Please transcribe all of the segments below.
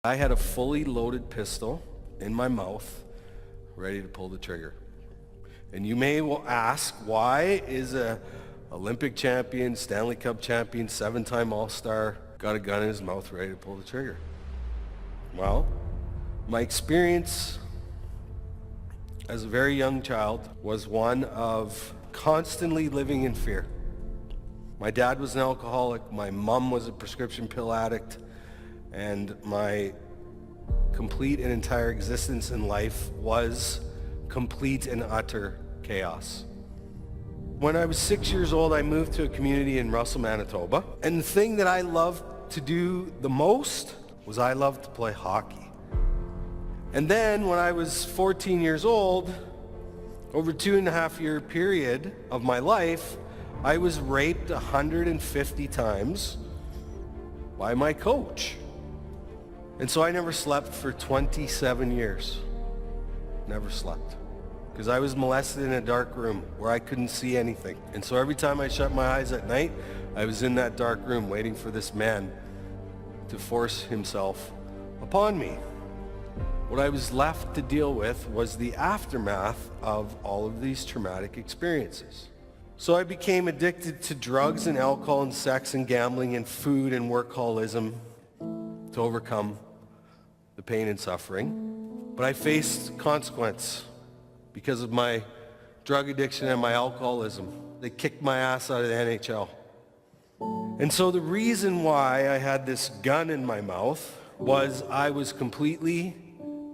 I had a fully loaded pistol in my mouth, ready to pull the trigger. And you may ask, why is a Olympic champion, Stanley Cup champion, 7-time All-Star got a gun in his mouth ready to pull the trigger? Well, my experience as a very young child was one of constantly living in fear. My dad was an alcoholic, my mom was a prescription pill addict, and my complete and entire existence in life was complete and utter chaos. When I was 6 years old, I moved to a community in Russell, Manitoba, and the thing that I loved to do the most was I loved to play hockey. And then when I was 14 years old, over a 2.5-year period of my life, I was raped 150 times by my coach. And so I never slept for 27 years. Never slept. Because I was molested in a dark room where I couldn't see anything. And so every time I shut my eyes at night, I was in that dark room waiting for this man to force himself upon me. What I was left to deal with was the aftermath of all of these traumatic experiences. So I became addicted to drugs and alcohol and sex and gambling and food and workaholism to overcome the pain and suffering. But I faced consequence because of my drug addiction and my alcoholism. They kicked my ass out of the NHL. And so the reason why I had this gun in my mouth was I was completely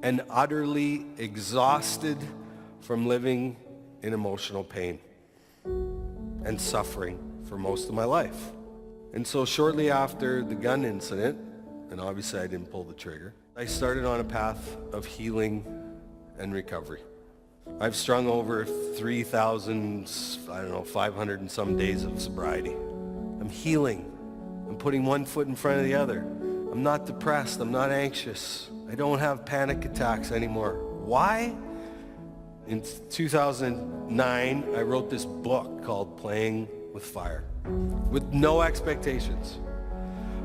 and utterly exhausted from living in emotional pain and suffering for most of my life. And so shortly after the gun incident, and obviously I didn't pull the trigger, I started on a path of healing and recovery. I've strung over 3,000, 500 and some days of sobriety. I'm healing. I'm putting one foot in front of the other. I'm not depressed. I'm not anxious. I don't have panic attacks anymore. Why? In 2009, I wrote this book called Playing with Fire, with no expectations,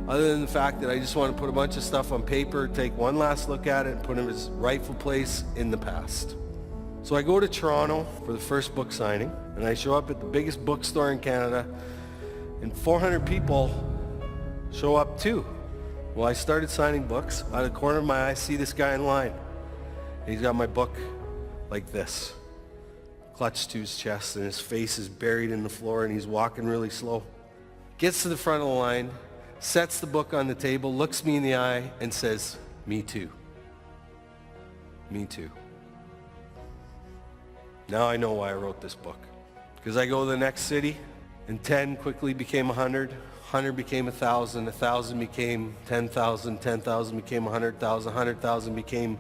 other than the fact that I just want to put a bunch of stuff on paper, take one last look at it, and put it in its rightful place in the past. So I go to Toronto for the first book signing, and I show up at the biggest bookstore in Canada, and 400 people show up too. Well, I started signing books. Out of the corner of my eye, I see this guy in line. And he's got my book like this, clutched to his chest, and his face is buried in the floor, and he's walking really slow. Gets to the front of the line, sets the book on the table, looks me in the eye, and says, "Me too. Me too." Now I know why I wrote this book. Because I go to the next city, and 10 quickly became 100, 100 became 1,000, 1,000 became 10,000, 10,000 became 100,000, 100,000 became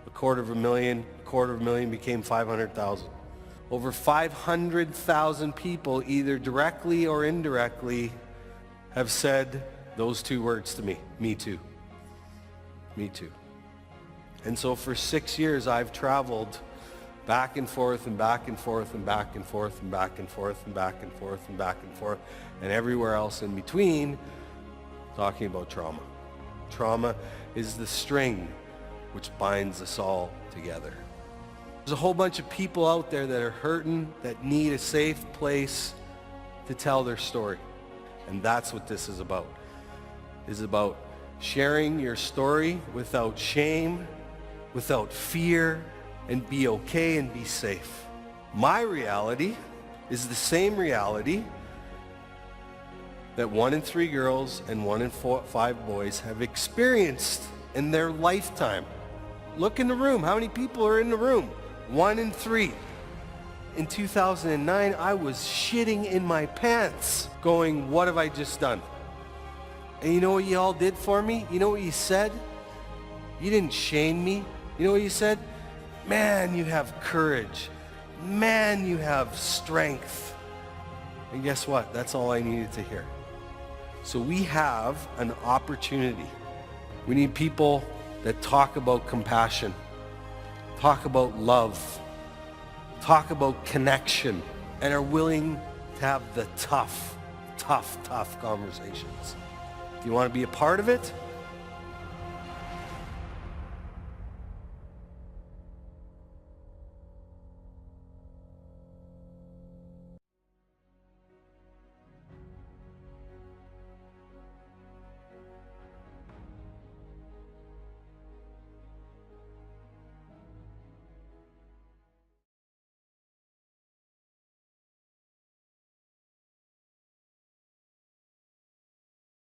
250,000, 250,000 became 500,000. Over 500,000 people, either directly or indirectly, have said those two words to me: me too. Me too. And so for 6 years, I've traveled back and forth and back and forth and back and forth and back and forth and back and forth and back and forth and everywhere else in between, talking about trauma. Trauma is the string which binds us all together. There's a whole bunch of people out there that are hurting, that need a safe place to tell their story. And that's what this is about. It's about sharing your story without shame, without fear, and be okay and be safe. My reality is the same reality that 1 in 3 girls and 1 in 5 boys have experienced in their lifetime. Look in the room. How many people are in the room? 1 in 3. In 2009, I was shitting in my pants going, what have I just done? And you know what you all did for me? You know what you said? You didn't shame me. You know what you said? Man, you have courage. Man, you have strength. And guess what? That's all I needed to hear. So we have an opportunity. We need people that talk about compassion, talk about love, talk about connection, and are willing to have the tough conversations. If you want to be a part of it,